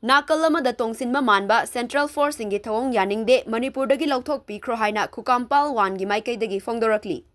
Nakal Amada Tongsinba Manba Central Force ingi Thouwong Yaningde Manipur Dagi Louthokpikhro haina KHUKAM PAL-1 gi maikaidagi fongdorakli.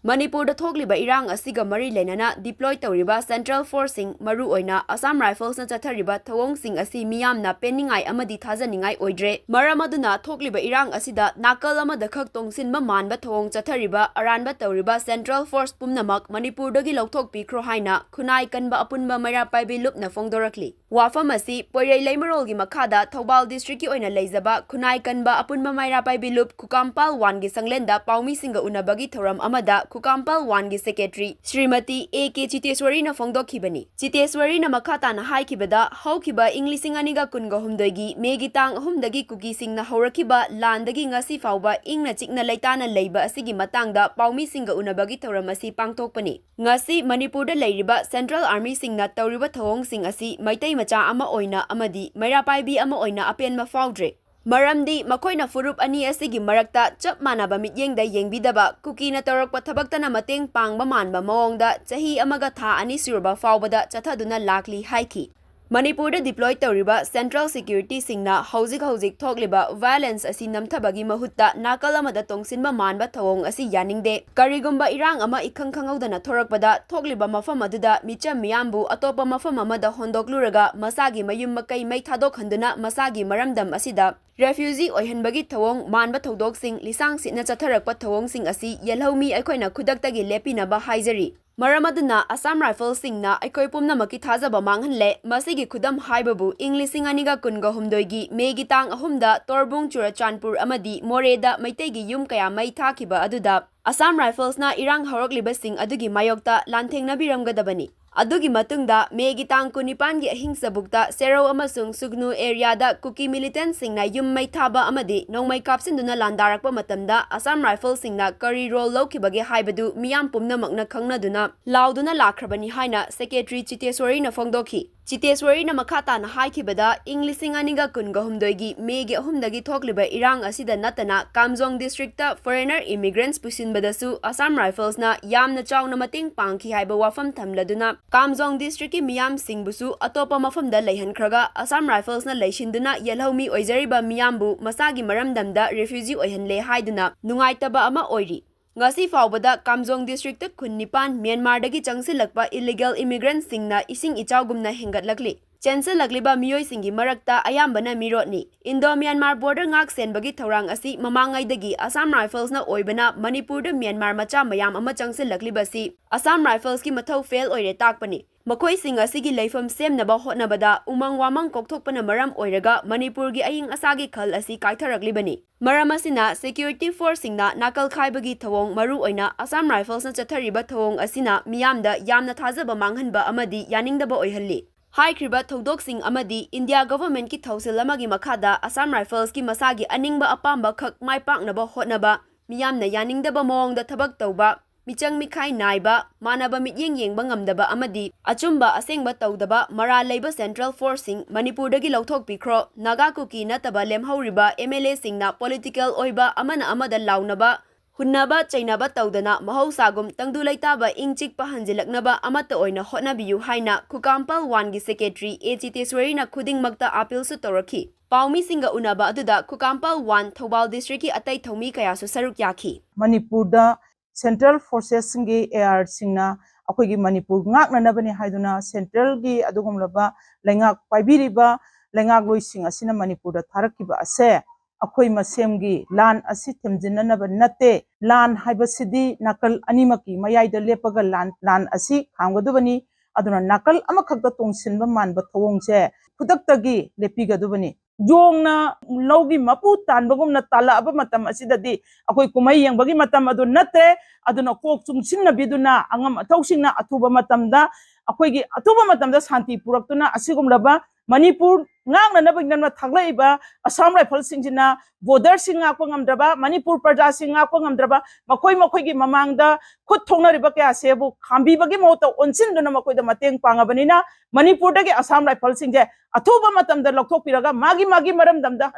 Manipur da thokliba erang asiga mari leinana deploy touriba Central Forcing maru oina Assam Rifles na chathariba thouwongsing asi meeyamna penningai amadi thajaningai oidre. Maram aduna thokliba erang asida Nakal amadakhak Tongsinba Manba thouwong chathariba aranba touriba Central Force pumnamak Manipur dagi Louthokpikhro haina khunai kanba apunba maira paibi lupna fongdorakli. Wafam asi Poirei Leimarol gi makhada Thoubal District ki oina leizaba khunai kanba apunba maira paibi lup KHUKAM PAL-1 gi sanglenda paumi singa unabagi thoram Amada KHUKAM PAL-1 gi Secretary Smt.Ak.Chitreshwori na fongdokhibani. Chitreshwori na makhata na haikibada haukiba inglising aniga kunga humdagi megi tang humdagi kuki sing na horakiba landagi ngasi fauba ingna chikna leitana leiba asigi matangda paumi singa unabagi thoram asi pangthokpani. Ngasi Manipur da leiriba Central Army singna touriba thouwongsing asi maitai macha ama oina amadi maira paibi ama oina apenma faudre. Maramdi makoina furup ani asigi marakta chap manaba mityengda yengbidaba kukina torakpa thabaktana mateng pangba manba mawongda chahi amaga tha ani surba faubada chathaduna lakli haiki. Manipur da deploy touriba Central Security singna hauzik thokliba violence asi namthabagi mahutta Nakal amada Tongsinba Manba Thouwong asi Yaningde karigumba erang ama ikhang khangaudana thorakpada thokliba mafam aduda micham miyambu atopa mafam amada hondokluraga masagi mayum makai mai thadokhanduna masagi maramdam asida refugee oihanbagi Thouwong manba thoudoksing lisang sitna chatharakpa thouwongsing asi yelhomi aikoina khudaktagi lepinaba haizari. Maram aduna Assam Rifles singna aikoi pumnamaki thajaba manghanle masigi khudam haibabu inglising aniga kunga humdoigi megi tang ahumda torbung churachanpur amadi moreda maitegi yum kaya mai thakiba aduda Assam Rifles na erang haurakliba sing adugi mayokta lanthengna biramgadabani. Adugi matungda megi tang kunipan gi ahingsa bukta Serau amasung Sugnu area da kuki militant singna yum mai thaba amadi nongmai kapsinduna landarakpa matamda Assam Rifles singna kari role lawkibage haibadu miyam pumnamakna khangnaduna lauduna lakrabani haina Secretary Smt.Ak.Chitreshwori na fongdokhi. Chitreshwori na makhata na haikibada inglising aniga kunga humdoigi megi ahumdagi thokliba erang asida natana Kamjong District ta foreigner immigrants pusinbadasu Assam Rifles na yamna chawna mating pangki haiba wafam thamladuna Kamjong District ki miyam singbusu atopa mafamda leihankhraga Assam Rifles na leishinduna yelhomi oizariba miyambu masagi maramdamda refugee oihanle haiduna nungaitaba ama oiri. Ngasi faubada Kamjong District khun nipan Myanmar dagi changsilakpa illegal immigrants singna ising ichawgumna hengatlakli. Chensalakliba miyoi singi marakta ayambana mirotni. Indo-Myanmar border ngak senbagi thorang asi mamangaidagi Assam Rifles na oibana Manipur da Myanmar macha mayam ama changsilakliba si Assam Rifles ki mathau fail oire takpani. Makoi sing asigi leifam semnaba hotnabada umang wamang kokthokpana maram oiraga Manipur gi aying asagi khal asi kaitharaklibani. Maram asina security force singna nakal khaibagi thouwong maru oina Assam Rifles na chathariba thouwong asina miyamda yamna thajaba manghanba amadi yaningdaba oihalli. Haikriba thoudoksing amadi India government ki thausil amagi makhada Assam Rifles ki masagi aningba apamba khak maipaknaba hotnaba miyamna yaningdaba mawongda thabak tawba michang mikhai naiba manaba mityeng yengba ngamdaba amadi achumba asengba tawdaba mara leiba Central Forcing Manipur dagi Louthokpikhro naga kuki nataba lemhauriba MLA singna political oiba amana amada launaba hunnaba chainaba tawdana mahausagum tangdu leitaba ingchikpa hanjilaknaba amata oina hotnabiyu haina KHUKAM PAL-1 gi Secretary Chitreshwori na khudingmakta appeal su tawrakhi. Paumi singa unaba aduda KHUKAM PAL-1 Thoubal District ki atai thomi kaya su saruk yakhi. Manipur da Central Forces singi AR singna akoigi Manipur ngakna nabani haiduna Central gi adugumlaba lengak paibiriba lengak loising asina Manipur da tharakiba ase akoi masemgi lan asi themjinanaba nate lan haibasidi nakal animaki mayaida lepaga lan asi khamgadubani aduna nakal amakhakta Tongsinba Manba Thouwongse khudaktagi lepigadubani jongna logi mapu tanbagumna tala aba matam asidadi akoi kumai yangbagi matam adu nate aduna kok chungsinna biduna angam thauksingna athuba matamda akoigi athuba matamda shanti puraktuna asigumlaba Manipur ngangna nabagnan thaglaiba Assam Rifles singjina border singa ko ngamdraba Manipur praja singa ko ngamdraba makoi gi mamangda khut thongnariba kya sebu khambi bagi mota onsinduna makoi da mateng pangabanina Manipur dagi Assam Rifles singje athuba matamda lokthokpiraga magi maram damda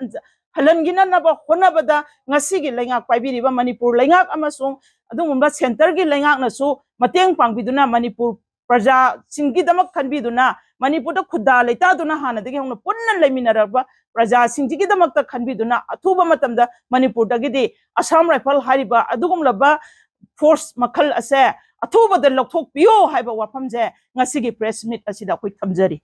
halangina naba honabada ngasi gi lengak paibiriba Manipur lengak amasung adungumba center gi lengak nasu mateng pangbiduna Manipur praja singi damak khanbiduna Manipur Kuda Leta Duna Hana, the Hong Punna Leminaraba, Raja Singiki the Makta Kanbiduna, Atuba Matamda, Manipur Dagidi, Assam Rifles Hariba, Adugum Laba, Force Makal Ase, Atuba the Louthokpikhro Haiba Wapamze, Ngasigi press meet asida quick Tamjari.